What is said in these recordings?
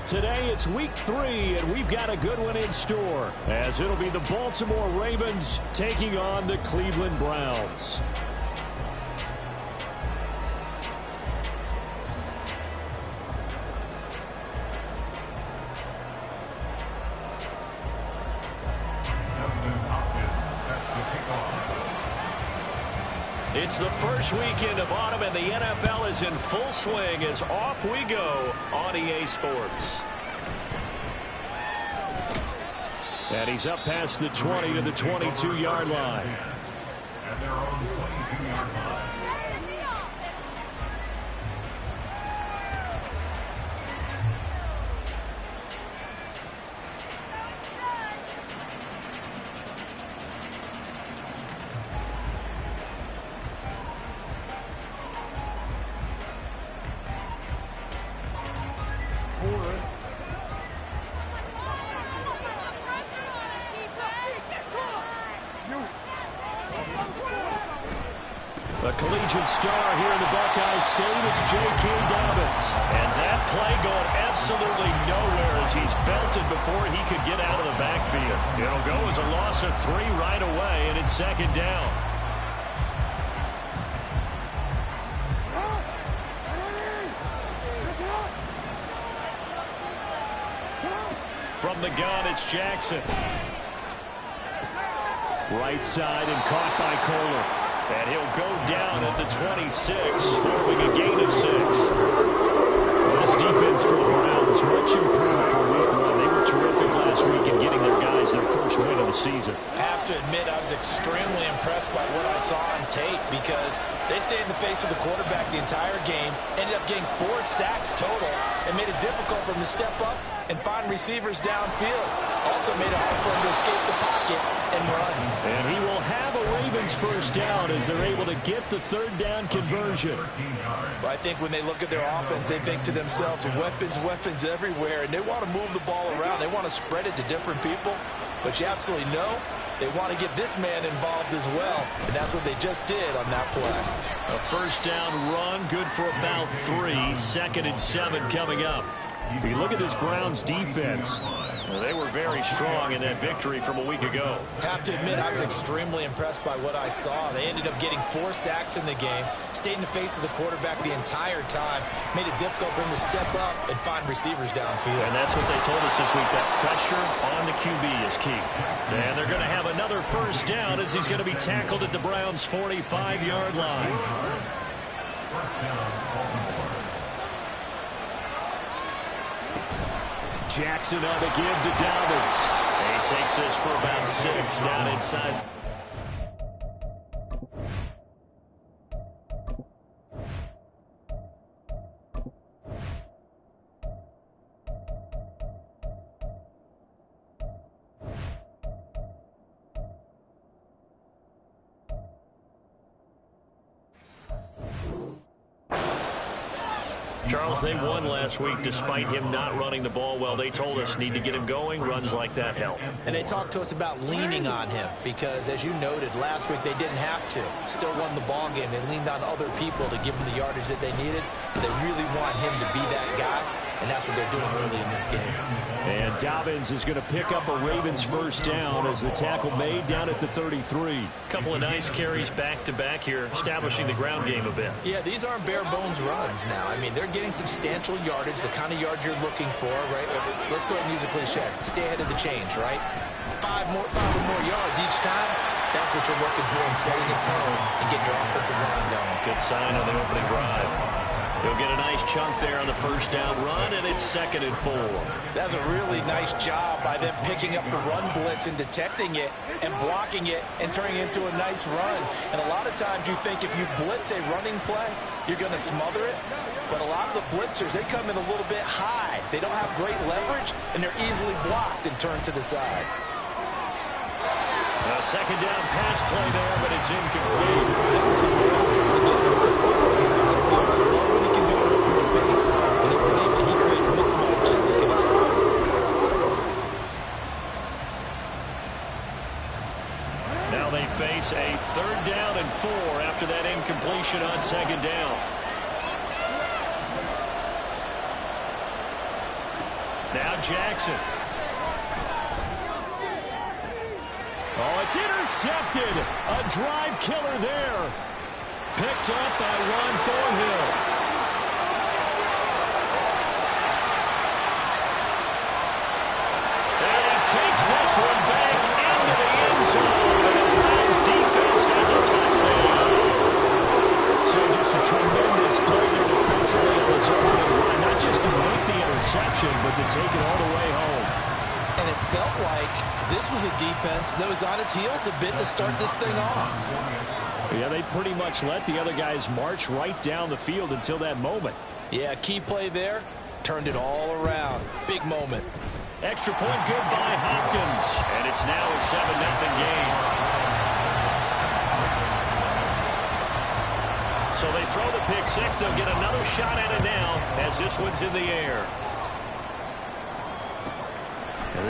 Today it's week 3, and we've got a good one in store, as it'll be the Baltimore Ravens taking on the Cleveland Browns. It's the first weekend of autumn, and the NFL is in full swing as off we go on EA Sports. And he's up past the 20 to the 22-yard line. And they're on the 22-yard line. A collegiate star here in the Buckeye State, it's J.K. Dobbins. And that play going absolutely nowhere as he's belted before he could get out of the backfield. It'll go as a loss of 3 right away, and it's second down. From the gun, it's Jackson. Right side and caught by Kohler. And he'll go down at the 26, following a gain of 6. Well, this defense for the Browns, much improved from week 1. They were terrific last week in getting their guys their first win of the season. I have to admit, I was extremely impressed by what I saw on tape because they stayed in the face of the quarterback the entire game, ended up getting 4 sacks total, and made it difficult for him to step up and find receivers downfield. Also made it hard for him to escape the pocket and run. And he will have a Ravens first down as they're able to get the 3rd down conversion. But I think when they look at their offense, they think to themselves, weapons, weapons everywhere, and they want to move the ball around. They want to spread it to different people, but you absolutely know they want to get this man involved as well, and that's what they just did on that play. A first down run, good for about 3. 2nd and 7 coming up. If you look at this Browns defense, they were very strong in that victory from a week ago. Have to admit, I was extremely impressed by what I saw. They ended up getting 4 sacks in the game, stayed in the face of the quarterback the entire time, made it difficult for him to step up and find receivers downfield. And that's what they told us this week, that pressure on the QB is key. And they're going to have another first down as he's going to be tackled at the Browns' 45-yard line. Jackson on the give to Dobbins. He takes this for about 6 down inside. Charles, they won last week despite him not running the ball well. They told us need to get him going. Runs like that help. And they talked to us about leaning on him because, as you noted, last week they didn't have to. Still won the ball game. They leaned on other people to give them the yardage that they needed. They really want him to be that guy, and that's what they're doing early in this game. And Dobbins is going to pick up a Ravens first down as the tackle made down at the 33. Couple of nice carries back-to-back here, establishing the ground game a bit. Yeah, these aren't bare-bones runs now. I mean, they're getting substantial yardage, the kind of yards you're looking for, right? Let's go ahead and use a cliche. Stay ahead of the change, right? 5 or more yards each time. That's what you're looking for in setting a tone and getting your offensive line going. Good sign on the opening drive. He'll get a nice chunk there on the first down run, and it's 2nd and 4. That's a really nice job by them picking up the run blitz and detecting it and blocking it and turning it into a nice run. And a lot of times you think if you blitz a running play, you're going to smother it. But a lot of the blitzers, they come in a little bit high. They don't have great leverage, and they're easily blocked and turned to the side. A 2nd down pass play there, but it's incomplete. Space, and they believe that he creates mismatches that can exploit. Now they face a 3rd down and 4 after that incompletion on 2nd down. Now Jackson. Oh, it's intercepted. A drive killer there. Picked up by Ron Thornhill. And he takes this one back into the end zone. And the Browns defense has a touchdown. So just a tremendous play there defensively on this opening drive. Not just to make the interception, but to take it all the way home. And it felt like this was a defense that was on its heels a bit to start this thing off. Yeah, they pretty much let the other guys march right down the field until that moment. Yeah, key play there. Turned it all around. Big moment. Extra point good by Hopkins. And it's now a 7-0 game. So they throw the pick six. They'll get another shot at it now as this one's in the air.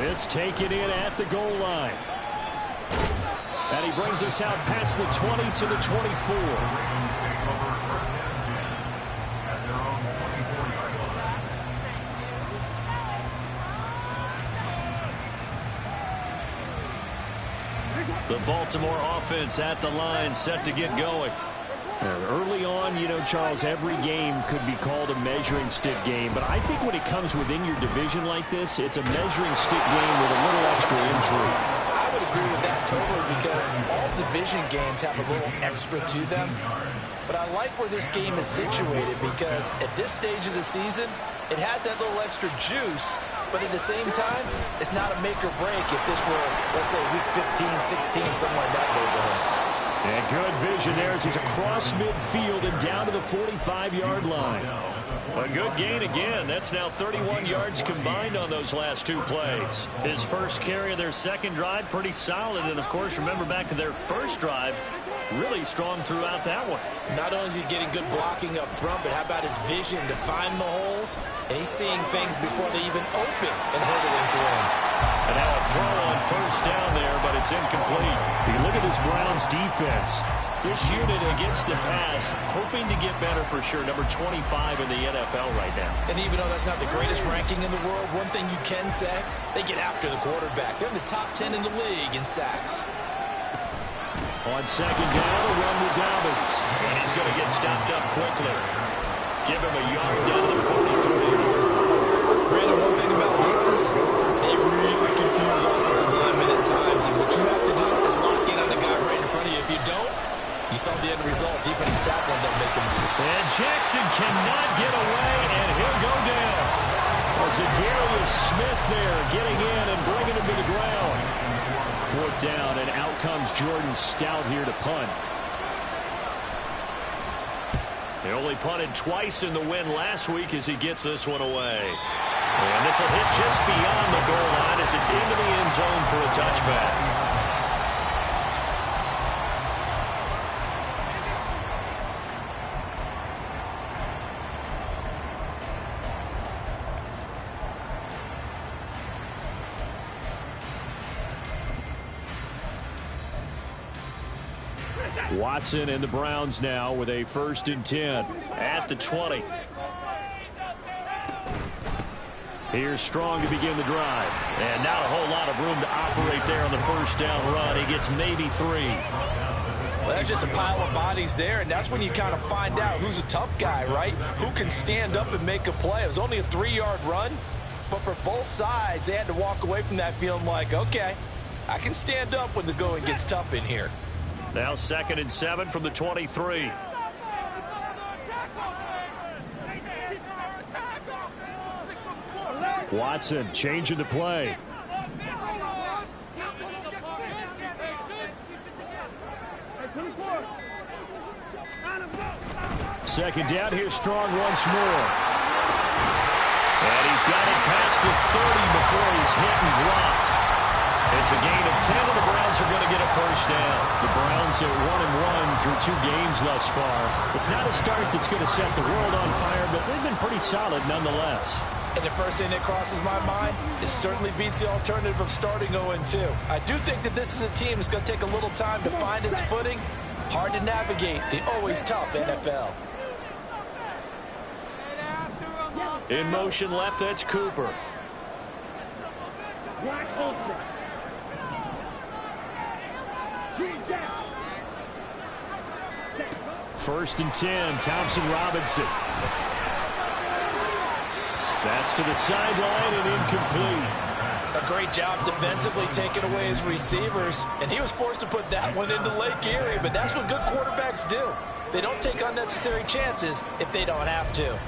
This taken in at the goal line. And he brings us out past the 20 to the 24. The Baltimore offense at the line, set to get going. And early on, you know, Charles, every game could be called a measuring stick game. But I think when it comes within your division like this, it's a measuring stick game with a little extra intrigue. I would agree with that totally because all division games have a little extra to them. But I like where this game is situated because at this stage of the season, it has that little extra juice. But at the same time, it's not a make or break if this were, let's say, week 15, 16, somewhere in that neighborhood. And good vision there as he's across midfield and down to the 45-yard line. A good gain again. That's now 31 yards combined on those last two plays. His first carry of their second drive, pretty solid. And, of course, remember back to their first drive, really strong throughout that one. Not only is he getting good blocking up front, but how about his vision to find the holes? And he's seeing things before they even open and hurdling through him. And now a throw on first down there, but it's incomplete. You look at this Browns defense. This unit against the pass, hoping to get better for sure. Number 25 in the NFL right now. And even though that's not the greatest ranking in the world, one thing you can say, they get after the quarterback. They're in the top 10 in the league in sacks. On second down, a run with Dobbins. And he's going to get stopped up quickly. Give him a yard down to the 43. Brandon, one thing about blitzes, they really confuse offensive linemen at times. And what you have to do is lock in on the guy right in front of you. If you don't, you saw the end result. Defensive tackle ended up making him. And Jackson cannot get away, and he'll go down. Well, Zadarius Smith there getting in and bringing him to the ground. Fourth down, and out comes Jordan Stout here to punt. They only punted twice in the win last week as he gets this one away. And this will hit just beyond the goal line as it's into the end zone for a touchback. Watson and the Browns now with a 1st and 10 at the 20. Here's Strong to begin the drive. And not a whole lot of room to operate there on the first down run. He gets maybe 3. Well, that's just a pile of bodies there, and that's when you kind of find out who's a tough guy, right? Who can stand up and make a play. It was only a 3-yard run, but for both sides, they had to walk away from that feeling like, okay, I can stand up when the going gets tough in here. Now 2nd and 7 from the 23. Watson changing the play. Second down, here's Strong once more. And he's got it past the 30 before he's hit and dropped. It's a gain of 10, and the Browns are going to get a first down. The Browns are 1-1 through 2 games thus far. It's not a start that's going to set the world on fire, but they've been pretty solid nonetheless. And the first thing that crosses my mind, it certainly beats the alternative of starting 0-2. I do think that this is a team that's going to take a little time to find its footing. Hard to navigate the always tough NFL. In motion left, that's Cooper. First and 10, Thompson-Robinson. That's to the sideline and incomplete. A great job defensively taking away his receivers, and he was forced to put that one into Lake Erie, but that's what good quarterbacks do. They don't take unnecessary chances if they don't have to.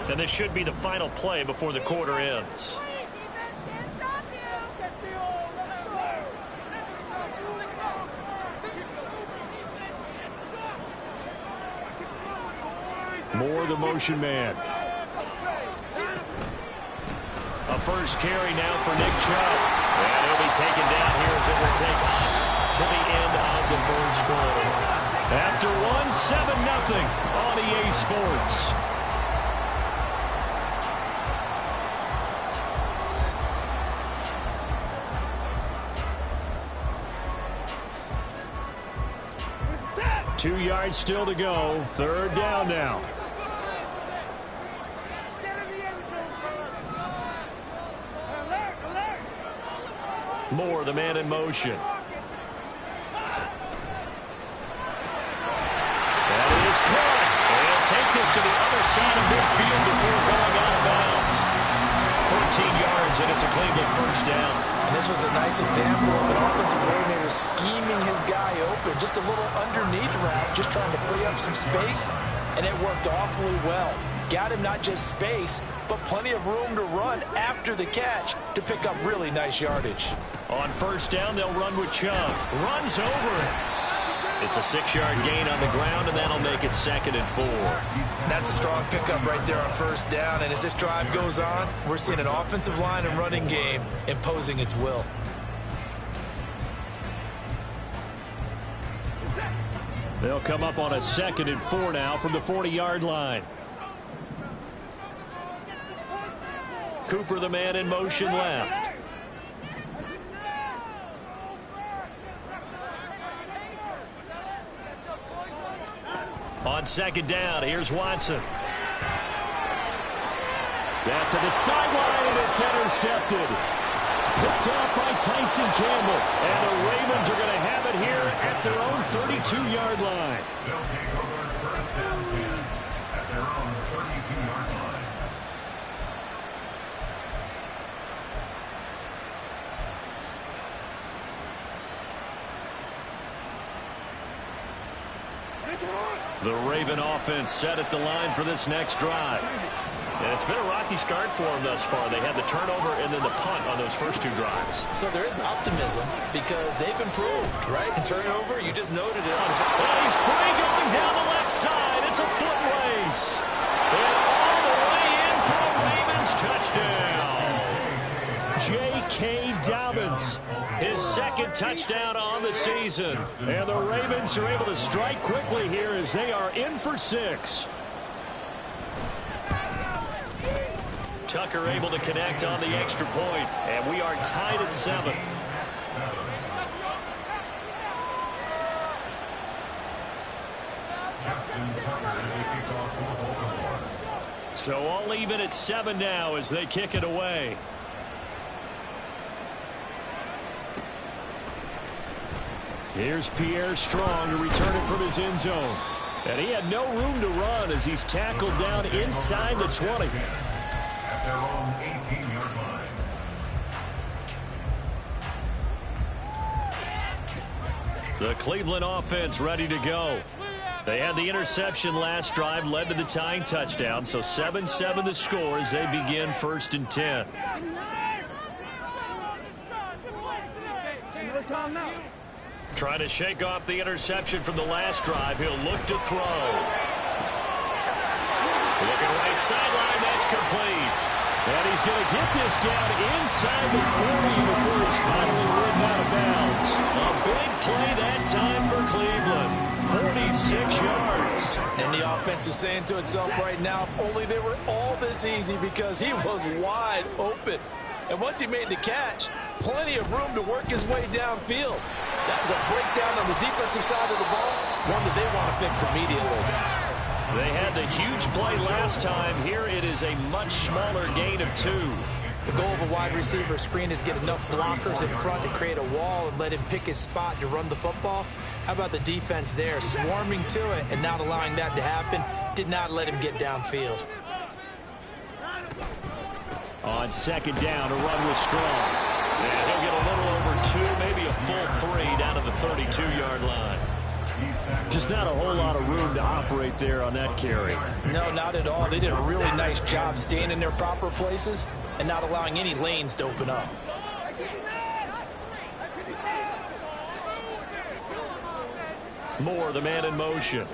And this should be the final play before the quarter ends. Moore, the motion man. A first carry now for Nick Chubb. And he'll be taken down here as it will take us to the end of the first quarter. After one, 7-0 on EA Sports. Two yards still to go. Third down now. Moore, the man in motion. That is caught. And take this to the other side of midfield before going out of bounds. 14 yards, and it's a Cleveland first down. And this was a nice example of an offensive coordinator scheming his guy open. Just a little underneath route, just trying to free up some space, and it worked awfully well. Got him not just space, but plenty of room to run after the catch to pick up really nice yardage. On first down, they'll run with Chubb. Runs over it. It's a 6-yard gain on the ground, and that'll make it 2nd and 4. That's a strong pickup right there on first down, and as this drive goes on, we're seeing an offensive line and running game imposing its will. They'll come up on a 2nd and 4 now from the 40-yard line. Cooper, the man in motion left. On second down, here's Watson. That's to the sideline, and it's intercepted. Picked off by Tyson Campbell. And the Ravens are going to have it here at their own 32-yard line. They'll take over first and 10 at their own 32-yard line. The Raven offense set at the line for this next drive. And it's been a rocky start for them thus far. They had the turnover and then the punt on those first two drives. So there is optimism because they've improved, right? And turnover, you just noted it. Oh, he's free going down the left side. It's a foot race. And all the way in for a Ravens touchdown. J.K. Dobbins, his second touchdown on the season. And the Ravens are able to strike quickly here as they are in for 6. Tucker able to connect on the extra point, and we are tied at 7. So all even at 7 now as they kick it away. Here's Pierre Strong to return it from his end zone. And he had no room to run as he's tackled down inside the 20. At their own 18-yard line. The Cleveland offense ready to go. They had the interception last drive, led to the tying touchdown. So 7-7 the score as they begin first and 10. Trying to shake off the interception from the last drive. He'll look to throw. Looking right sideline, that's complete. And he's going to get this down inside the 40 before he's finally ridden out of bounds. A big play that time for Cleveland. 46 yards. And the offense is saying to itself right now, if only they were all this easy because he was wide open. And once he made the catch, plenty of room to work his way downfield. That was a breakdown on the defensive side of the ball, one that they want to fix immediately. They had the huge play last time. Here it is a much smaller gain of 2. The goal of a wide receiver screen is get enough blockers in front to create a wall and let him pick his spot to run the football. How about the defense there, swarming to it and not allowing that to happen? Did not let him get downfield. On second down, a run with Strong. And he'll get a little over 2, maybe a full 3 down to the 32-yard line. Just not a whole lot of room to operate there on that carry. No, not at all. They did a really nice job staying in their proper places and not allowing any lanes to open up. Moore, the man in motion.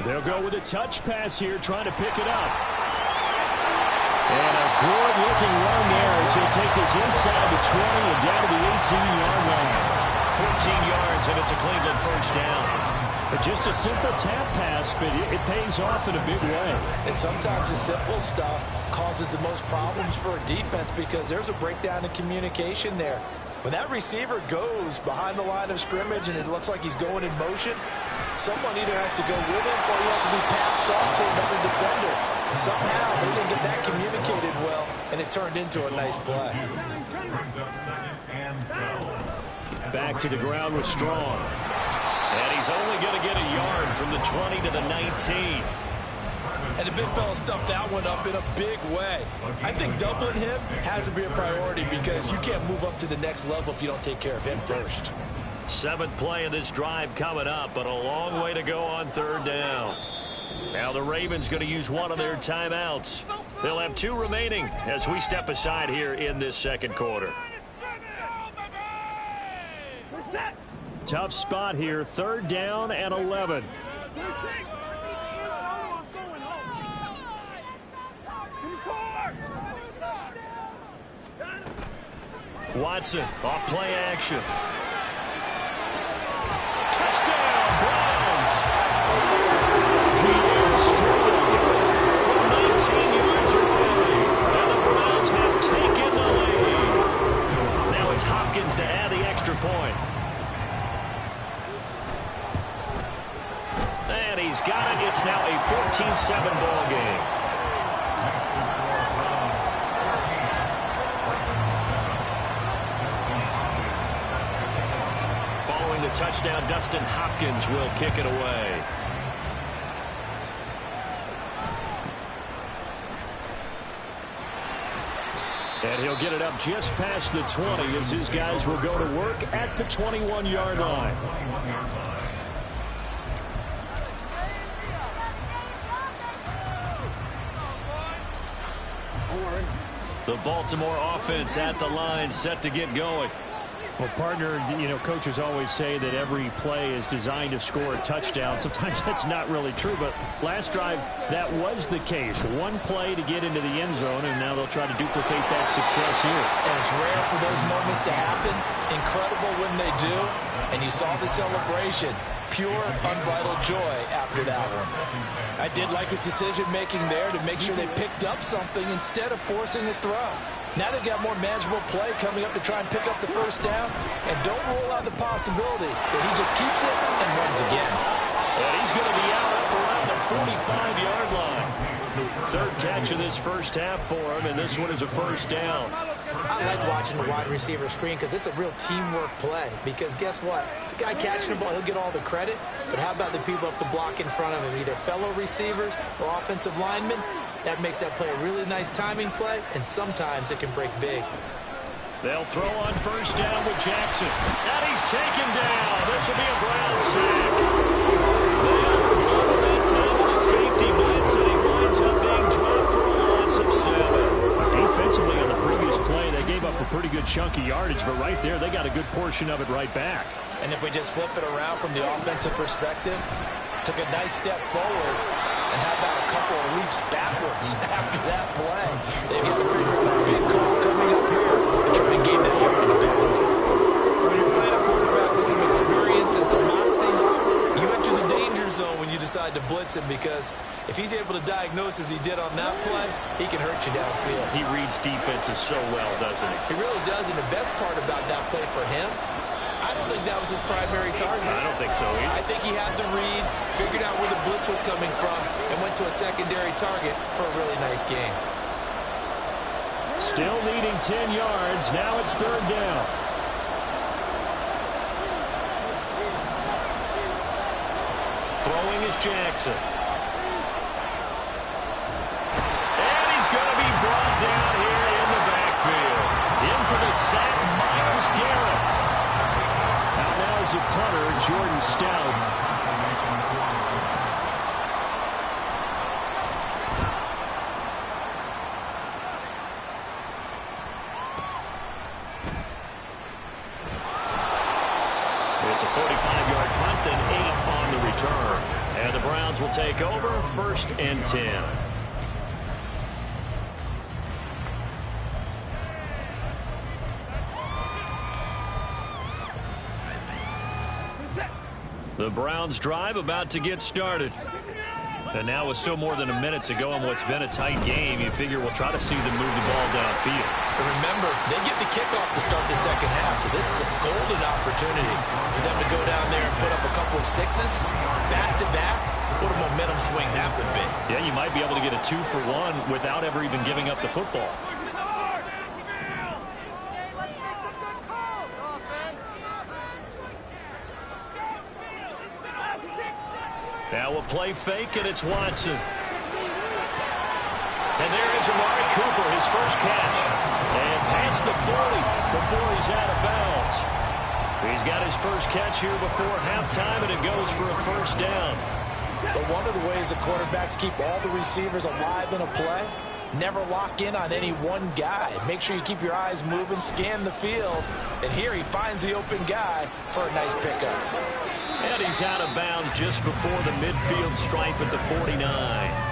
They'll go with a touch pass here, trying to pick it up. And a good-looking run there as he'll take this inside the 20 and down to the 18-yard line. 14 yards, and it's a Cleveland first down. But just a simple tap pass, but it pays off in a big way. And sometimes the simple stuff causes the most problems for a defense because there's a breakdown in communication there. When that receiver goes behind the line of scrimmage and it looks like he's going in motion, someone either has to go with him or he has to be passed off to another defender. And somehow they didn't get that communicated well, and it turned into a nice play. Back to the ground with Strong. And he's only going to get a yard from the 20 to the 19. And the big fella stuffed that one up in a big way. I think doubling him has to be a priority because you can't move up to the next level if you don't take care of him first. 7th play of this drive coming up, but a long way to go on third down. Now the Ravens going to use one of their timeouts. They'll have 2 remaining as we step aside here in this second quarter. Tough spot here, 3rd down and 11. Watson off play action. Touchdown, Browns! He is strong from 19 yards away. And the Browns have taken the lead. Now it's Hopkins to add the extra point. And he's got it. It's now a 14-7 ball game. Following the touchdown, Dustin Hopkins will kick it away. And he'll get it up just past the 20 as his guys will go to work at the 21-yard line. The Baltimore offense at the line, set to get going. Well, partner, coaches always say that every play is designed to score a touchdown. Sometimes that's not really true, but last drive, that was the case. One play to get into the end zone, and now they'll try to duplicate that success here. And it's rare for those moments to happen. Incredible when they do. And you saw the celebration. Pure, unbridled joy after that one. I did like his decision-making there to make sure they picked up something instead of forcing the throw. Now they've got more manageable play coming up to try and pick up the first down. And don't rule out the possibility that he just keeps it and runs again. And he's going to be out up around the 45-yard line. 3rd catch of this first half for him, and this one is a first down. I like watching the wide receiver screen because it's a real teamwork play. Because guess what? The guy catching the ball, he'll get all the credit. But how about the people up to block in front of him, either fellow receivers or offensive linemen? That makes that play a really nice timing play, and sometimes it can break big. They'll throw on first down with Jackson. And he's taken down. This will be a Brown sack. They overload that time with a safety blitz, and he winds up being dropped for a loss of 7. Defensively on the previous play, they gave up a pretty good chunky yardage, but right there, they got a good portion of it right back. And if we just flip it around from the offensive perspective, took a nice step forward, and how about a couple of leaps backwards after that play? They've got to figure out a big call coming up here to try and gain that yardage back. When you're playing a quarterback with some experience and some moxie, you enter the danger zone when you decide to blitz protects him, because if he's able to diagnose as he did on that play, he can hurt you downfield. He reads defenses so well, doesn't he? He really does, and the best part about that play for him, I don't think that was his primary target. I don't think so either. I think he had the read, figured out where the blitz was coming from, and went to a secondary target for a really nice game. Still needing 10 yards. Now it's third down. Throwing is Jackson. And he's going to be brought down here in the backfield. In for the sack, Myles Garrett. Now is a punter, Jordan Stout. It's a 45-yard punt, then 8 on the return. And the Browns will take over, 1st and 10. The Browns drive about to get started. And now with still more than a minute to go in what's been a tight game, you figure we'll try to see them move the ball downfield. And remember, they get the kickoff to start the second half, so this is a golden opportunity for them to go down there and put up a couple of sixes, back-to-back. What a momentum swing that would be. Yeah, you might be able to get a 2-for-1 without ever even giving up the football. Now we'll play fake, and it's Watson. And there is Amari Cooper, his first catch. And past the 40 before he's out of bounds. He's got his first catch here before halftime, and it goes for a first down. But one of the ways the quarterbacks keep all the receivers alive in a play, never lock in on any one guy. Make sure you keep your eyes moving, scan the field. And here he finds the open guy for a nice pickup. And he's out of bounds just before the midfield stripe at the 49.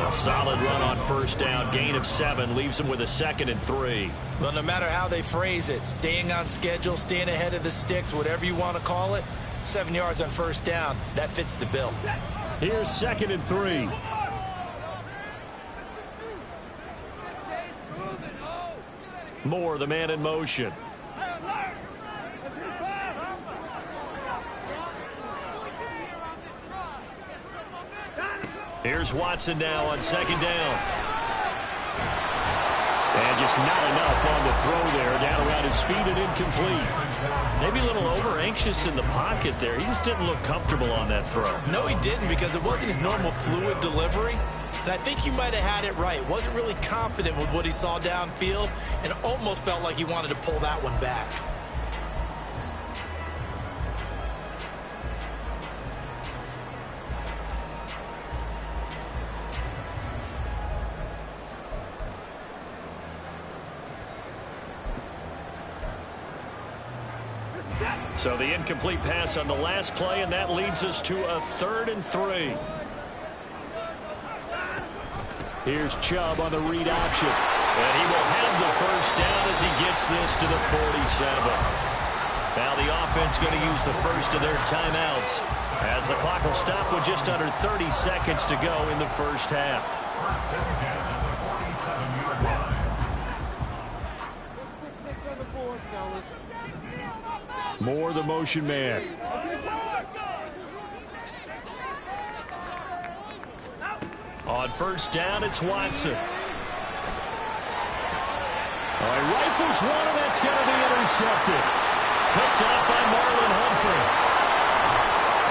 A solid run on first down. Gain of 7 leaves him with a 2nd and 3. Well, no matter how they phrase it, staying on schedule, staying ahead of the sticks, whatever you want to call it, 7 yards on first down, that fits the bill. Here's 2nd and 3. Moore, the man in motion. Here's Watson now on 2nd down. And just not enough on the throw there. Down around his feet and incomplete. Maybe a little over-anxious in the pocket there. He just didn't look comfortable on that throw. No, he didn't, because it wasn't his normal fluid delivery. And I think you might have had it right. Wasn't really confident with what he saw downfield and almost felt like he wanted to pull that one back. So the incomplete pass on the last play, and that leads us to a 3rd and 3. Here's Chubb on the read option. And he will have the first down as he gets this to the 47. Now the offense going to use the first of their timeouts as the clock will stop with just under 30 seconds to go in the first half. Moore, the motion man. On first down, it's Watson. All right, rifles one, and that's going to be intercepted. Picked up by Marlon Humphrey.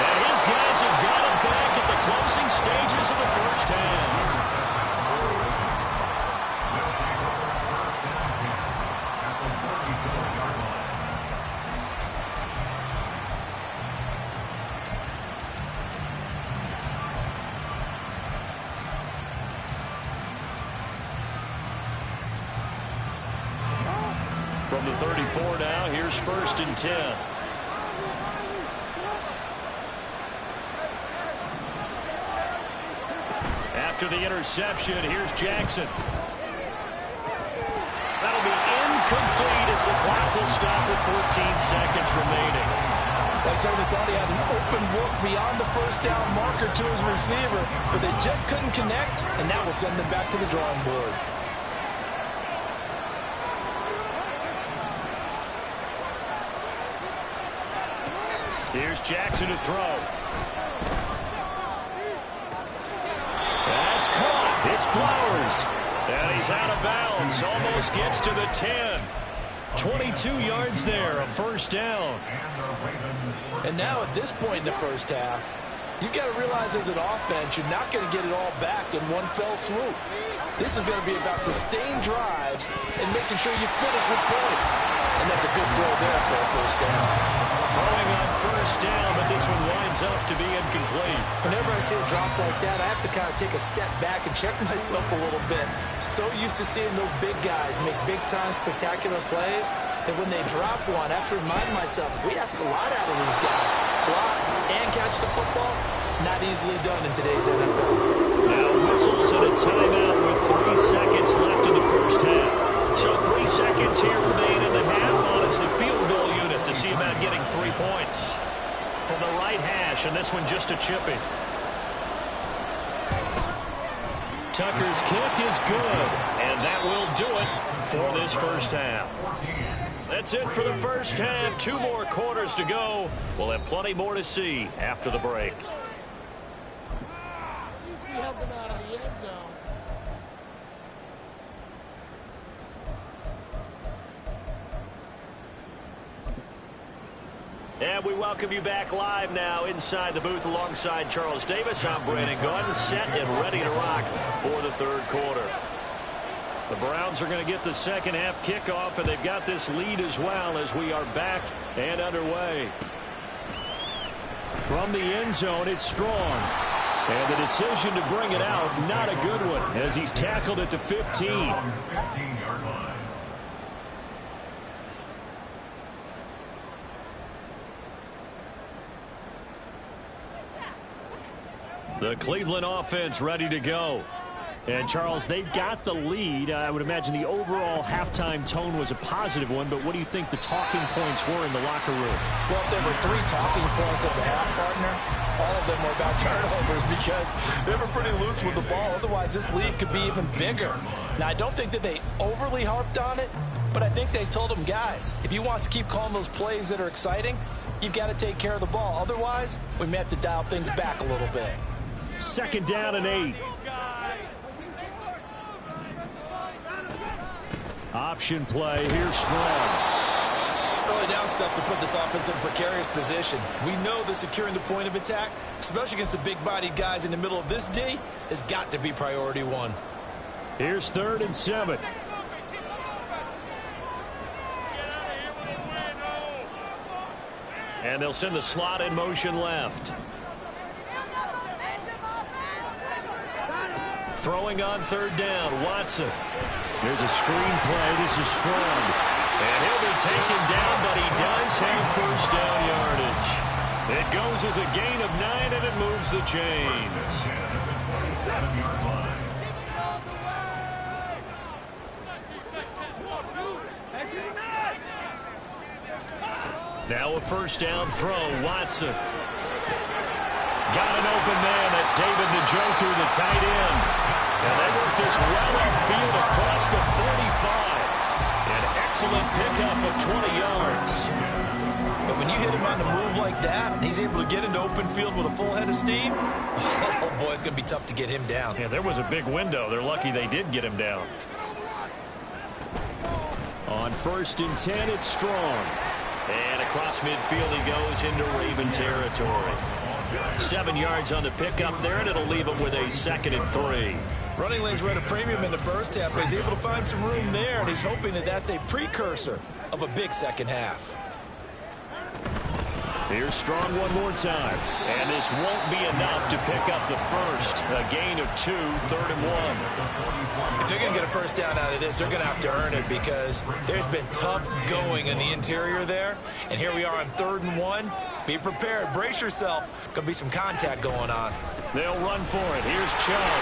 And his guys have got it back at the closing stages of the first half. From the 34 now, here's 1st and 10. After the interception, here's Jackson. That'll be incomplete as the clock will stop with 14 seconds remaining. They certainly thought he had an open look beyond the first down marker to his receiver, but they just couldn't connect, and that will send them back to the drawing board. Here's Jackson to throw. That's caught. It's Flowers. And he's out of bounds. Almost gets to the 10. 22 yards there, a first down. And now at this point in the first half, you've got to realize as an offense, you're not going to get it all back in one fell swoop. This is going to be about sustained drives and making sure you finish with points. And that's a good throw there for a first down. Throwing on first down, but this one winds up to be incomplete. Whenever I see a drop like that, I have to kind of take a step back and check myself a little bit. So used to seeing those big guys make big-time spectacular plays that when they drop one, I have to remind myself, we ask a lot out of these guys. Block and catch the football, not easily done in today's NFL. Now whistles and a timeout with 3 seconds left in the first half. So 3 seconds here remain in the half on as the field goal unit to see about getting 3 points. From the right hash, and this one just a chipping. Tucker's kick is good, and that will do it for this first half. That's it for the first half. 2 more quarters to go. We'll have plenty more to see after the break. And we welcome you back live now inside the booth alongside Charles Davis. I'm Brandon Gordon, set and ready to rock for the third quarter. The Browns are going to get the second half kickoff, and they've got this lead as well as we are back and underway. From the end zone, it's Strong. And the decision to bring it out, not a good one, as he's tackled at the 15. 15-yard line. The Cleveland offense ready to go. And, Charles, they've got the lead. I would imagine the overall halftime tone was a positive one, but what do you think the talking points were in the locker room? Well, if there were 3 talking points at the half, partner, all of them were about turnovers because they were pretty loose with the ball. Otherwise, this lead could be even bigger. Now, I don't think that they overly harped on it, but I think they told them, guys, if you want to keep calling those plays that are exciting, you've got to take care of the ball. Otherwise, we may have to dial things back a little bit. Second down and 8. Option play. Here's Strong. Early down stuff to put this offense in a precarious position. We know that securing the point of attack, especially against the big-bodied guys in the middle of this D, has got to be priority 1. Here's 3rd and 7. And they'll send the slot in motion left. Throwing on 3rd down, Watson. There's a screen play. This is Strong. And he'll be taken down, but he does have first down yardage. It goes as a gain of 9, and it moves the chains. 27-yard line. Now a first down throw, Watson. Got an open man. That's David Njoku, the tight end. And they work this well upfield across the 45. An excellent pickup of 20 yards. But when you hit him on the move like that, and he's able to get into open field with a full head of steam, oh boy, it's going to be tough to get him down. Yeah, there was a big window. They're lucky they did get him down. On 1st and 10, it's Strong. And across midfield he goes into Raven territory. 7 yards on the pickup there, and it'll leave him with a 2nd and 3. Running lanes were at a premium in the first half, but he's able to find some room there, and he's hoping that that's a precursor of a big second half. Here's Strong one more time. And this won't be enough to pick up the first. A gain of 2, 3rd and 1. If they're going to get a first down out of this, they're going to have to earn it because there's been tough going in the interior there. And here we are on 3rd and 1. Be prepared. Brace yourself. Going to be some contact going on. They'll run for it. Here's Chubb.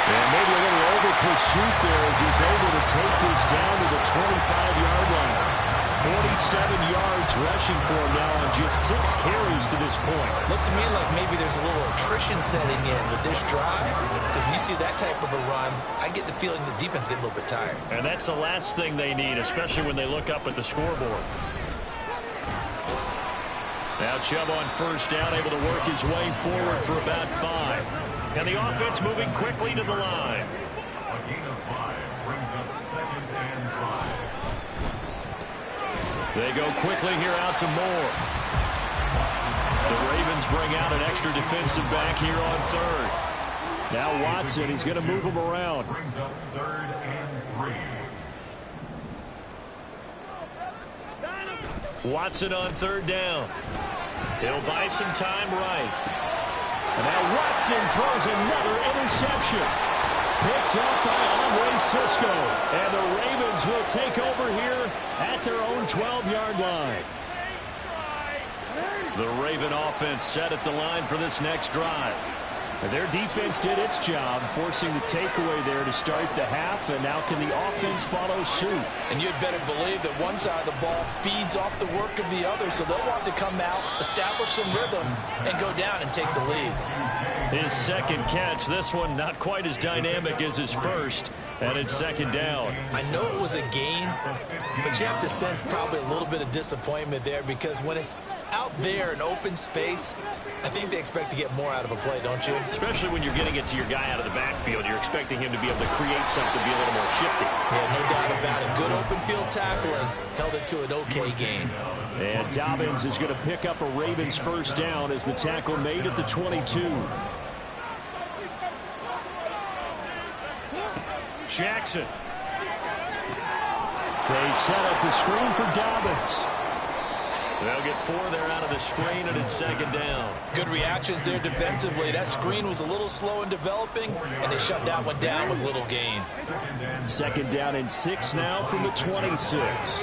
And maybe a little over pursuit there as he's able to take this down to the 25-yard line. 47 yards points rushing for him now on just 6 carries to this point. Looks to me like maybe there's a little attrition setting in with this drive, because when you see that type of a run, I get the feeling the defense getting a little bit tired. And that's the last thing they need, especially when they look up at the scoreboard. Now Chubb on first down, able to work his way forward for about 5. And the offense moving quickly to the line. A gain of 5 brings up 2nd and 5. They go quickly here out to Moore. The Ravens bring out an extra defensive back here on 3rd. Now Watson, he's going to move him around. Brings up 3rd and 3. Watson on 3rd down. He'll buy some time right. And now Watson throws another interception. Picked up by Andre Sisco. And the Ravens will take over here at their own 12-yard line. The Raven offense set at the line for this next drive. And their defense did its job, forcing the takeaway there to start the half, and now can the offense follow suit? And you'd better believe that one side of the ball feeds off the work of the other, so they'll want to come out, establish some rhythm, and go down and take the lead. His second catch, this one not quite as dynamic as his first, and it's 2nd down. I know it was a gain, but you have to sense probably a little bit of disappointment there, because when it's out there in open space, I think they expect to get more out of a play, don't you? Especially when you're getting it to your guy out of the backfield. You're expecting him to be able to create something, be a little more shifty. Yeah, no doubt about it. Good open field tackling. Held it to an okay gain. And Dobbins is going to pick up a Ravens first down as the tackle made at the 22. Jackson. They set up the screen for Dobbins. They'll get 4 there out of the screen, and it's 2nd down. Good reactions there defensively. That screen was a little slow in developing, and they shut that one down with little gain. 2nd down and 6 now from the 26.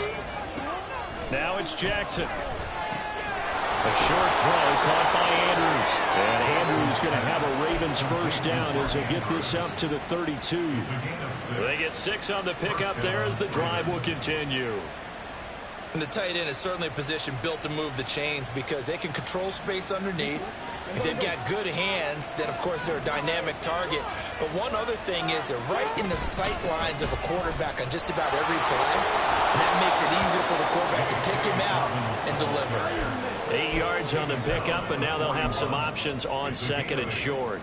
Now it's Jackson. A short throw caught by Andrews. And Andrews going to have a Ravens first down as they get this up to the 32. They get 6 on the pickup there as the drive will continue. And the tight end is certainly a position built to move the chains because they can control space underneath. If they've got good hands, then, of course, they're a dynamic target. But one other thing is they're right in the sight lines of a quarterback on just about every play. And that makes it easier for the quarterback to pick him out and deliver. 8 yards on the pickup, and now they'll have some options on 2nd and short.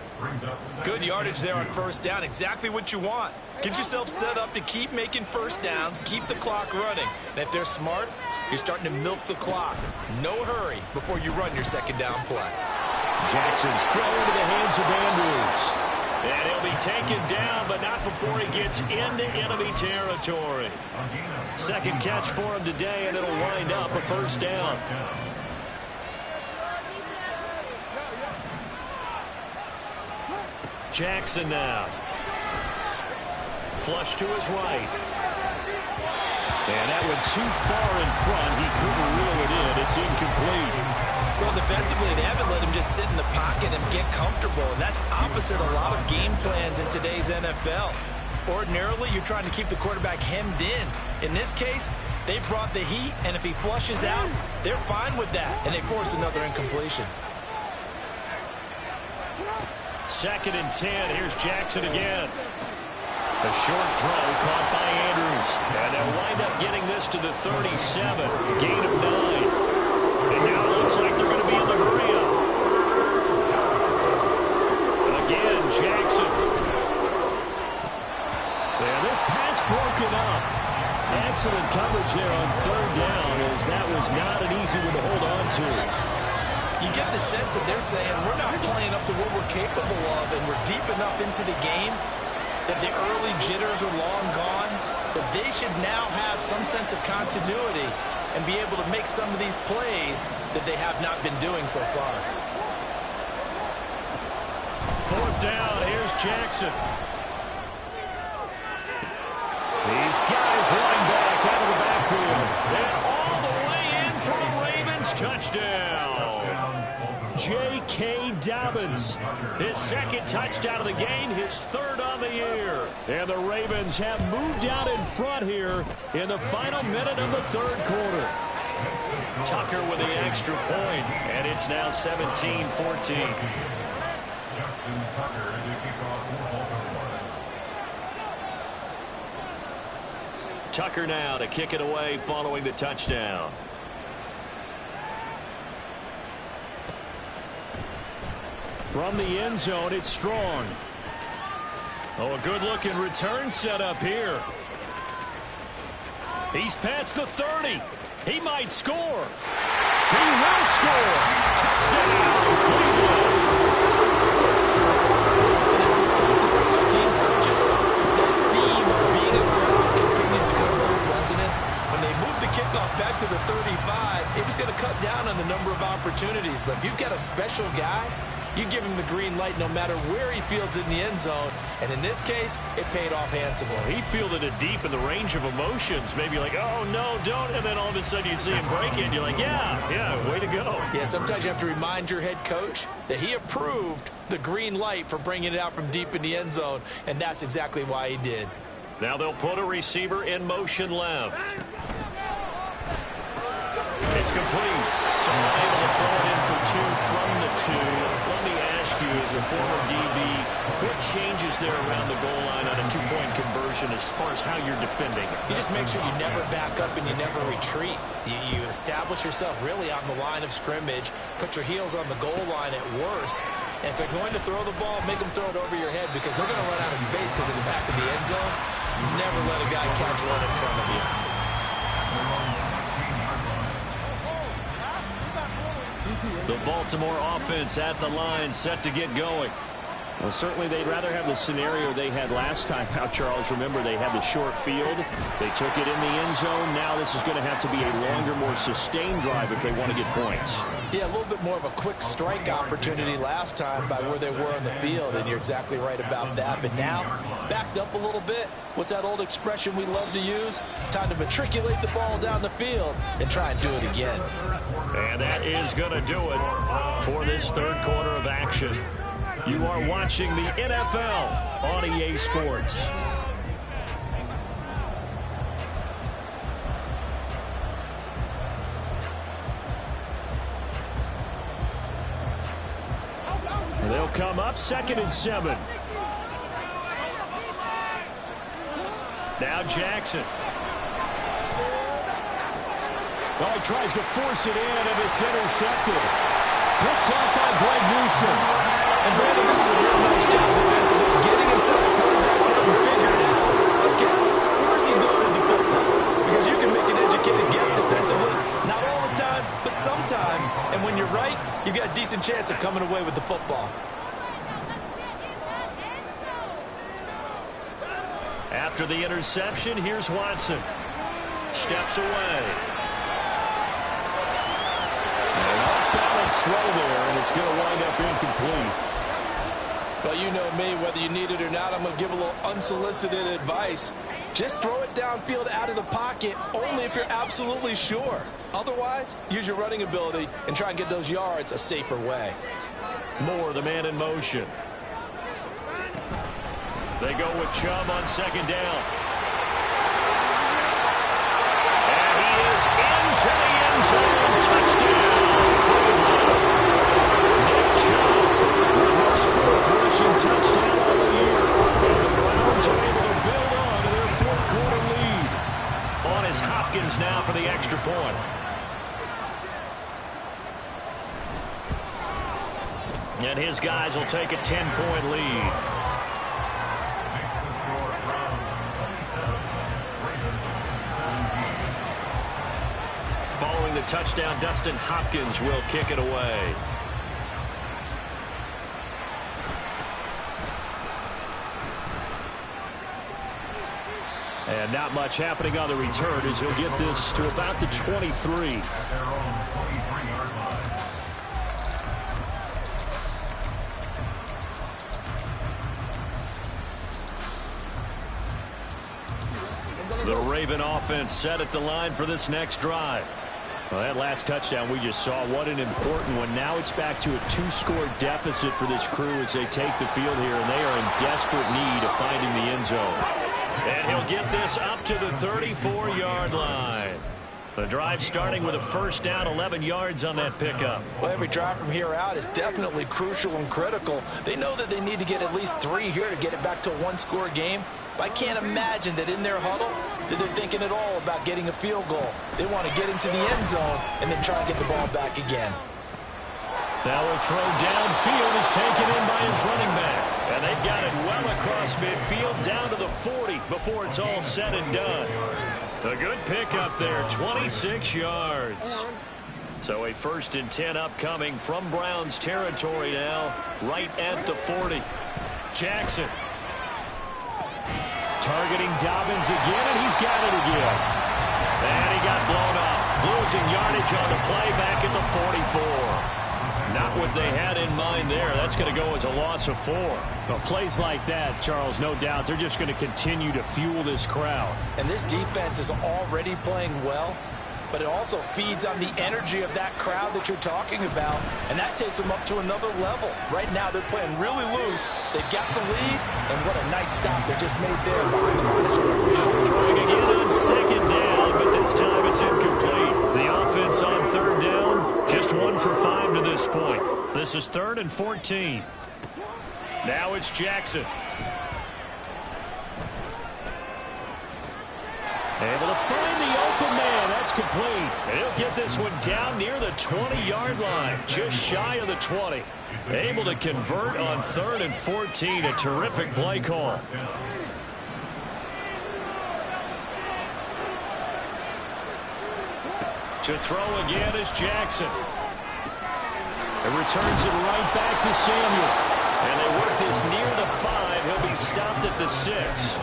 Good yardage there on first down. Exactly what you want. Get yourself set up to keep making first downs, keep the clock running. And if they're smart, you're starting to milk the clock. No hurry before you run your 2nd down play. Jackson's throw into the hands of Andrews. And he'll be taken down, but not before he gets into enemy territory. 2nd catch for him today, and it'll wind up a first down. Jackson now. Flush to his right. And that went too far in front. He couldn't reel it in. It's incomplete. Well, defensively, they haven't let him just sit in the pocket and get comfortable, and that's opposite a lot of game plans in today's NFL. Ordinarily, you're trying to keep the quarterback hemmed in. In this case, they brought the heat, and if he flushes out, they're fine with that, and they force another incompletion. 2nd and 10. Here's Jackson again. A short throw caught by Andrews. And they'll wind up getting this to the 37. Gain of 9. And now it looks like they're going to be in the hurry-up. Again, Jackson. And this pass broken up. Excellent coverage there on 3rd down, as that was not an easy one to hold on to. You get the sense that they're saying we're not playing up to what we're capable of, and we're deep enough into the game that the early jitters are long gone, that they should now have some sense of continuity and be able to make some of these plays that they have not been doing so far. 4th down, here's Jackson. These guys running back out of the backfield. And all the way in for a Ravens touchdown. J.K. Dobbins. His 2nd touchdown of the game, his 3rd on the year. And the Ravens have moved out in front here in the final minute of the 3rd quarter. Tucker with the extra point, and it's now 17-14. Justin Tucker to kick off for Baltimore. Tucker now to kick it away following the touchdown. From the end zone, it's Strong. Oh, a good-looking return set up here. He's past the 30. He might score. He will score. Touchdown, Cleveland. And as we've talked to special teams coaches, that theme of being aggressive continues to come through, doesn't it? When they moved the kickoff back to the 35, it was going to cut down on the number of opportunities. But if you've got a special guy, you give him the green light no matter where he fields it in the end zone. And in this case, it paid off handsomely. He fielded it deep in the range of emotions. Maybe like, oh, no, don't. And then all of a sudden you see him break it. And you're like, yeah, way to go. Yeah, sometimes you have to remind your head coach that he approved the green light for bringing it out from deep in the end zone. And that's exactly why he did. Now they'll put a receiver in motion left. It's complete. So they're able to throw it in for 2 from the 2. Let me ask you, as a former DB, what changes there around the goal line on a 2-point conversion as far as how you're defending? You just make sure you never back up and you never retreat. You establish yourself really on the line of scrimmage, put your heels on the goal line at worst, and if they're going to throw the ball, make them throw it over your head because they're going to run out of space because in the back of the end zone, never let a guy catch one in front of you. The Baltimore offense at the line, set to get going. Well, certainly they'd rather have the scenario they had last time out, Charles. Remember, they had the short field. They took it in the end zone. Now this is going to have to be a longer, more sustained drive if they want to get points. Yeah, a little bit more of a quick strike opportunity last time by where they were on the field, and you're exactly right about that. But now, backed up a little bit. What's that old expression we love to use? Time to matriculate the ball down the field and try and do it again. And that is going to do it for this third quarter of action. You are watching the NFL on EA Sports. They'll come up 2nd and 7. Now Jackson. Well, he tries to force it in, and it's intercepted. Picked off by Greg Newsome. And Brandon, this is a real nice job defensively, getting inside the quarterback's head and figuring out, okay, where's he going with the football? Because you can make an educated guess defensively, not all the time, but sometimes. And when you're right, you've got a decent chance of coming away with the football. After the interception, here's Watson. Steps away. An off-balance throw there, and it's going to wind up incomplete. Well, you know me, whether you need it or not, I'm going to give a little unsolicited advice. Just throw it downfield out of the pocket only if you're absolutely sure. Otherwise, use your running ability and try and get those yards a safer way. Moore, the man in motion. They go with Chubb on 2nd down. And he is into the end zone. Touchdown, Cleveland. Nick Chubb with his 4th rushing touchdown of the year. And the Browns are able to build on to their 4th quarter lead. On is Hopkins now for the extra point. And his guys will take a 10-point lead. Following the touchdown, Dustin Hopkins will kick it away. And not much happening on the return as he'll get this to about the 23. The Raven offense set at the line for this next drive. Well, that last touchdown we just saw, what an important one. Now it's back to a 2-score deficit for this crew as they take the field here, and they are in desperate need of finding the end zone. And he'll get this up to the 34-yard line. The drive starting with a first down, 11 yards on that pickup. Well, every drive from here out is definitely crucial and critical. They know that they need to get at least 3 here to get it back to a one-score game. But I can't imagine that in their huddle that they're thinking at all about getting a field goal. They want to get into the end zone and then try and get the ball back again. Now a throw downfield is taken in by his running back. And they've got it well across midfield down to the 40 before it's all said and done. A good pickup there, 26 yards. So a 1st and 10 upcoming from Browns territory now, right at the 40. Jackson. Targeting Dobbins again, and he's got it again. And he got blown up. Losing yardage on the play back at the 44. Not what they had in mind there. That's going to go as a loss of 4. Well, plays like that, Charles, no doubt, they're just going to continue to fuel this crowd. And this defense is already playing well, but it also feeds on the energy of that crowd that you're talking about, and that takes them up to another level. Right now, they're playing really loose. They've got the lead, and what a nice stop they just made there behind the line of scrimmage. Throwing again on 2nd down, but this time it's incomplete. The offense on 3rd down, just 1 for 5 to this point. This is 3rd and 14. Now it's Jackson. Able to find the open man. That's complete. He'll get this one down near the 20-yard line, just shy of the 20. Able to convert on 3rd and 14. A terrific play call. To throw again is Jackson. It returns it right back to Samuel. And they work this near the 5. He'll be stopped at the 6.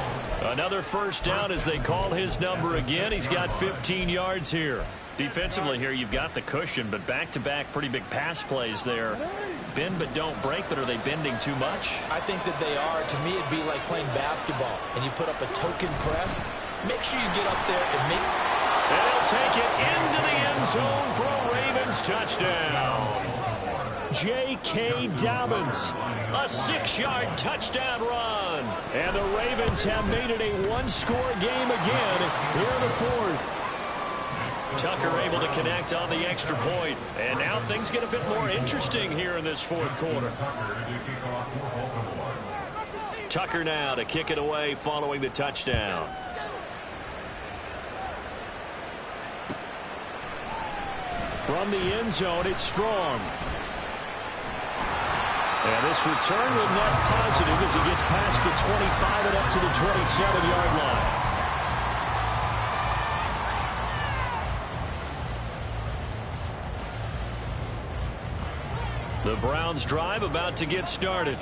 Another 1st down as they call his number again. He's got 15 yards here. Defensively here, you've got the cushion, but back-to-back pretty big pass plays there. Bend but don't break, but are they bending too much? I think that they are. To me, it'd be like playing basketball, and you put up a token press. Make sure you get up there and make... And he'll take it into the end zone for a Ravens touchdown. J.K. Dobbins, a 6-yard touchdown run. And the Ravens have made it a one-score game again here in the 4th. Tucker able to connect on the extra point. And now things get a bit more interesting here in this 4th quarter. Tucker now to kick it away following the touchdown. From the end zone, it's Strong. And this return will net positive as he gets past the 25 and up to the 27-yard line. The Browns drive about to get started.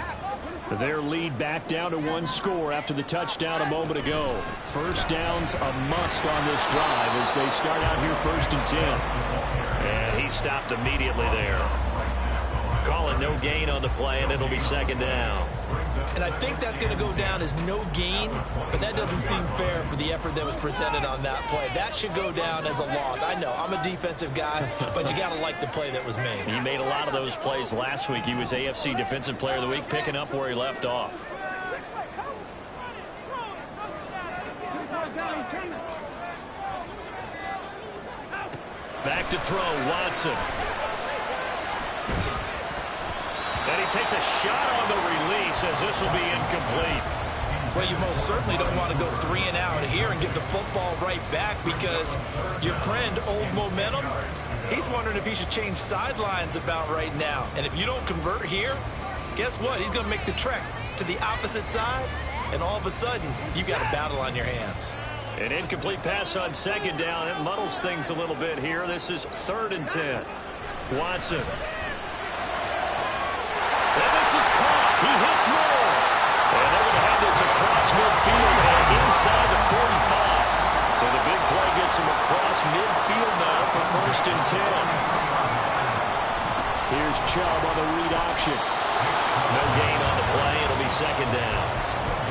Their lead back down to 1 score after the touchdown a moment ago. 1st down's a must on this drive as they start out here 1st and 10. And he stopped immediately there. Calling no gain on the play, and it'll be 2nd down. And I think that's going to go down as no gain, but that doesn't seem fair for the effort that was presented on that play. That should go down as a loss. I know, I'm a defensive guy, but you got to like the play that was made. He made a lot of those plays last week. He was AFC Defensive Player of the Week, picking up where he left off. Back to throw, Watson. And he takes a shot on the release as this will be incomplete. Well, you most certainly don't want to go 3 and out here and get the football right back because your friend, Old Momentum, he's wondering if he should change sidelines about right now. And if you don't convert here, guess what? He's going to make the trek to the opposite side, and all of a sudden, you've got a battle on your hands. An incomplete pass on 2nd down. It muddles things a little bit here. This is 3rd and 10. Watson. And this is caught. He hits more. And they're going to have this across midfield and inside the 45. So the big play gets him across midfield now for 1st and 10. Here's Chubb on the read option. No gain on the play. It'll be 2nd down.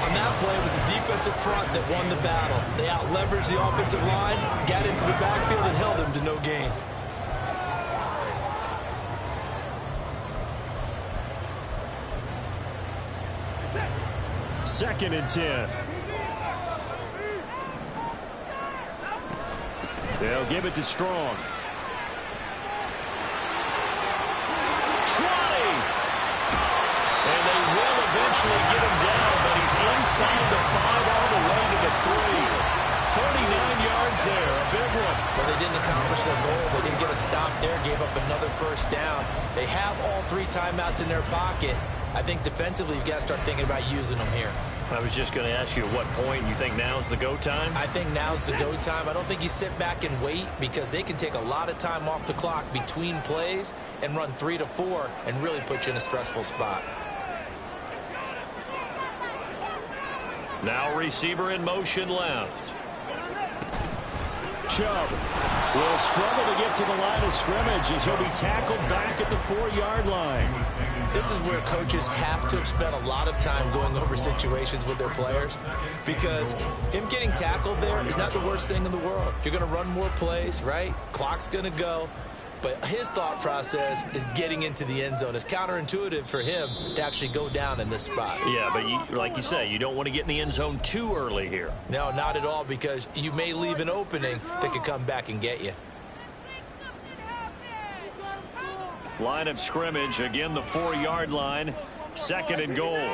On that play, it was the defensive front that won the battle. They out-leveraged the offensive line, got into the backfield, and held them to no gain. Second and 10. They'll give it to Strong. And they will eventually get him down, but he's inside the 5 all the way to the 3. 39 yards there, a big one. Well, they didn't accomplish their goal. They didn't get a stop there, gave up another first down. They have all 3 timeouts in their pocket. I think defensively you've got to start thinking about using them here. I was just going to ask you at what point you think now's the go time? I think now's the go time. I don't think you sit back and wait because they can take a lot of time off the clock between plays and run 3 to 4 and really put you in a stressful spot. Now receiver in motion left. Chubb will struggle to get to the line of scrimmage as he'll be tackled back at the 4-yard line. This is where coaches have to have spent a lot of time going over situations with their players because him getting tackled there is not the worst thing in the world. You're going to run more plays, right? Clock's going to go. But his thought process is getting into the end zone. It's counterintuitive for him to actually go down in this spot. Yeah, but like you say, you don't want to get in the end zone too early here. No, not at all, because you may leave an opening that could come back and get you. Line of scrimmage, again the 4-yard line. 2nd and goal.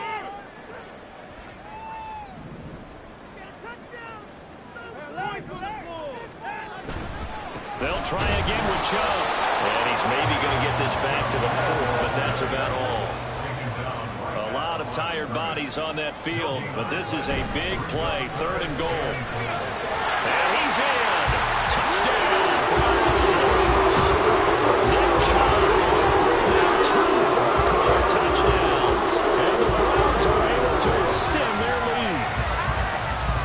They'll try again with Chubb. And he's maybe going to get this back to the 4, but that's about all. A lot of tired bodies on that field, but this is a big play. 3rd and goal. And he's in. Touchdown. Nick Chubb. Now 2 fourth-quarter touchdowns. And the Browns are able to extend their lead.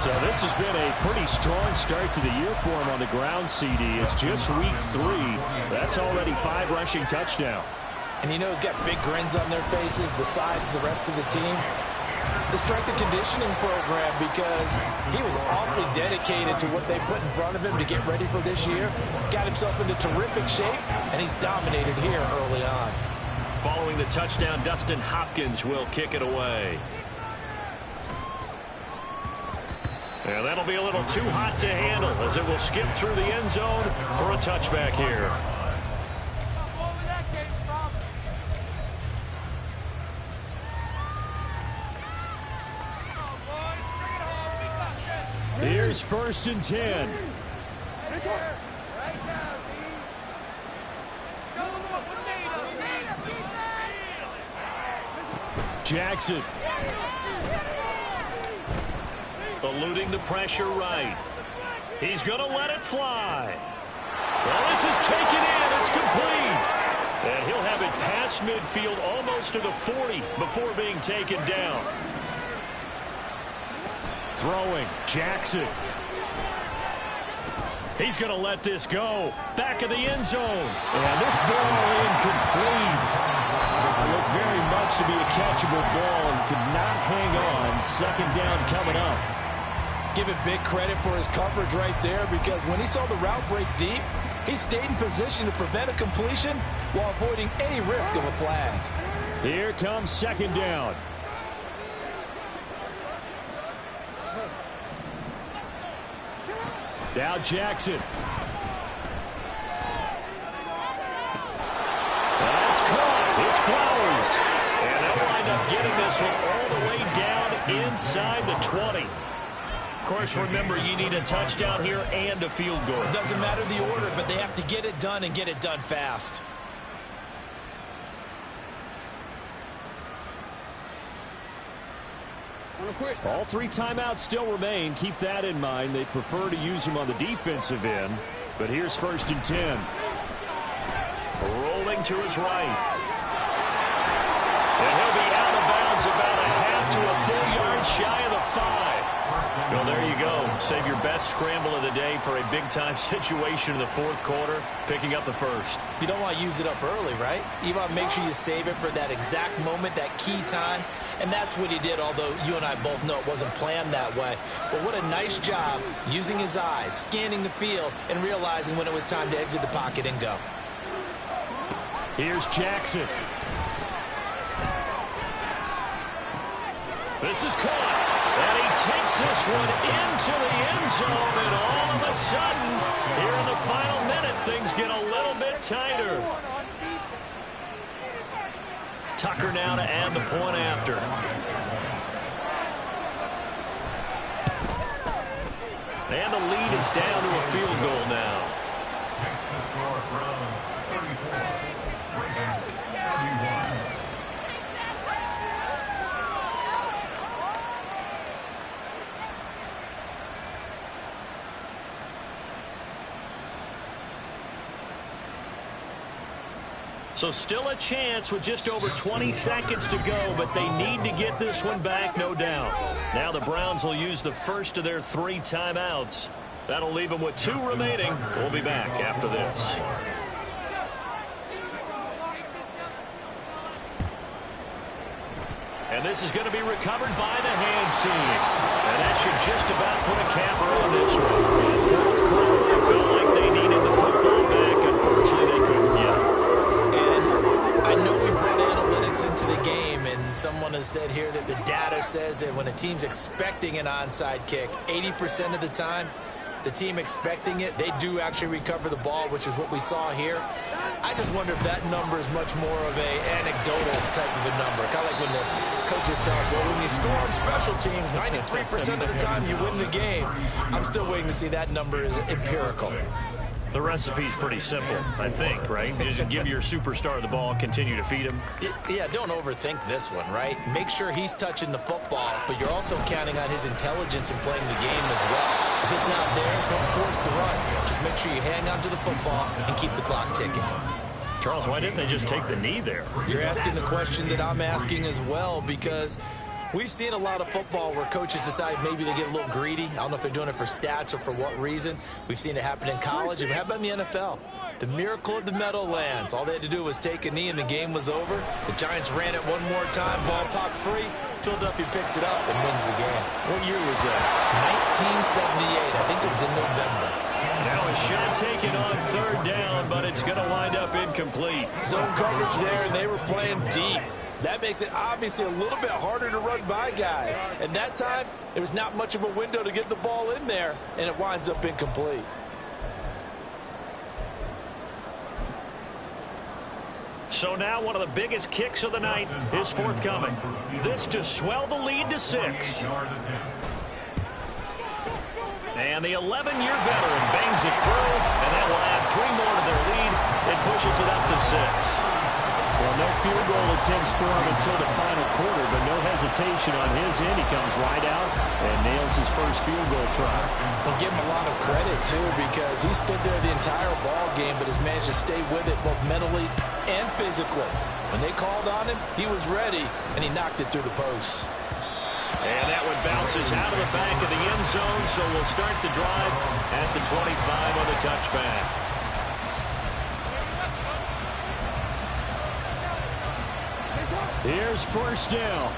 So this has been a pretty strong start to the year for him on the ground, CD. It's just week 3. That's already 5 rushing touchdowns. And you know he's got big grins on their faces besides the rest of the team. The strength and conditioning program, because he was awfully dedicated to what they put in front of him to get ready for this year. Got himself into terrific shape, and he's dominated here early on. Following the touchdown, Dustin Hopkins will kick it away. And that'll be a little too hot to handle as it will skip through the end zone for a touchback here. Here's 1st and 10. Jackson. Eluding the pressure right. He's going to let it fly. Well, this is taken in. It's complete. And he'll have it past midfield almost to the 40 before being taken down. Throwing. Jackson. He's going to let this go. Back of the end zone. And this ball incomplete. It looked very much to be a catchable ball and could not hang on. 2nd down coming up. Give it big credit for his coverage right there, because when he saw the route break deep, he stayed in position to prevent a completion while avoiding any risk of a flag. Here comes 2nd down. Now Jackson. That's caught. It's Flowers. And they'll wind up getting this one all the way down inside the 20. Of course, remember, you need a touchdown here and a field goal. Doesn't matter the order, but they have to get it done and get it done fast. All 3 timeouts still remain. Keep that in mind. They prefer to use them on the defensive end. But here's 1st and 10. Rolling to his right. And he'll be out of bounds about a half to a full yard shy of the 5. Well, there you go. Save your best scramble of the day for a big-time situation in the 4th quarter, picking up the 1st. You don't want to use it up early, right? You want to make sure you save it for that exact moment, that key time. And that's what he did, although you and I both know it wasn't planned that way. But what a nice job using his eyes, scanning the field, and realizing when it was time to exit the pocket and go. Here's Jackson. This is caught. And he takes this one into the end zone, and all of a sudden, Here in the final minute, things get a little bit tighter. Tucker now to add the point after. And the lead is down to a field goal now. Makes the score Browns 34, Ravens 31. So still a chance with just over 20 seconds to go, but they need to get this one back, no doubt. Now the Browns will use the first of their 3 timeouts. That'll leave them with 2 remaining. We'll be back after this. And this is going to be recovered by the hands team. And that should just about put a capper on this one. In the 4th quarter, it felt like they needed the football back. Unfortunately, they couldn't get it. I know we brought analytics into the game, and someone has said here that the data says that when a team's expecting an onside kick, 80% of the time, the team expecting it, they do actually recover the ball, which is what we saw here. I just wonder if that number is much more of a anecdotal type of a number. Kind of like when the coaches tell us, well, when you score on special teams, 93% of the time you win the game. I'm still waiting to see that number is empirical. The recipe's pretty simple, I think, right? Just give your superstar the ball, continue to feed him. Yeah, don't overthink this one, right? Make sure he's touching the football, but you're also counting on his intelligence in playing the game as well. If it's not there, don't force the run. Just make sure you hang on to the football and keep the clock ticking. Charles, why didn't they just take the knee there? You're asking the question that I'm asking as well, because we've seen a lot of football where coaches decide maybe they get a little greedy. I don't know if they're doing it for stats or for what reason. We've seen it happen in college. And how about in the NFL? The miracle of the Meadowlands. All they had to do was take a knee and the game was over. The Giants ran it one more time. Ball popped free. Philadelphia picks it up and wins the game. What year was that? 1978. I think it was in November. Now a shot taken on 3rd down, but it's going to wind up incomplete. Zone coverage there, and they were playing deep. That makes it obviously a little bit harder to run by guys. And that time, there was not much of a window to get the ball in there, and it winds up incomplete. So now one of the biggest kicks of the night is forthcoming. This to swell the lead to 6. And the 11-year veteran bangs it through, and that will add 3 more to their lead and pushes it up to 6. Well, no field goal attempts for him until the final quarter, but no hesitation on his end. He comes right out and nails his first field goal try. We'll give him a lot of credit, too, because he stood there the entire ball game, but has managed to stay with it both mentally and physically. When they called on him, he was ready, and he knocked it through the posts. And that one bounces out of the back of the end zone, so we'll start the drive at the 25 on the touchback. Here's 1st down.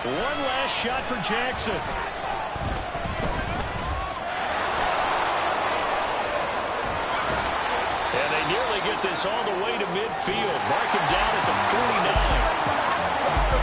One last shot for Jackson. And they nearly get this all the way to midfield. Mark him down at the 49.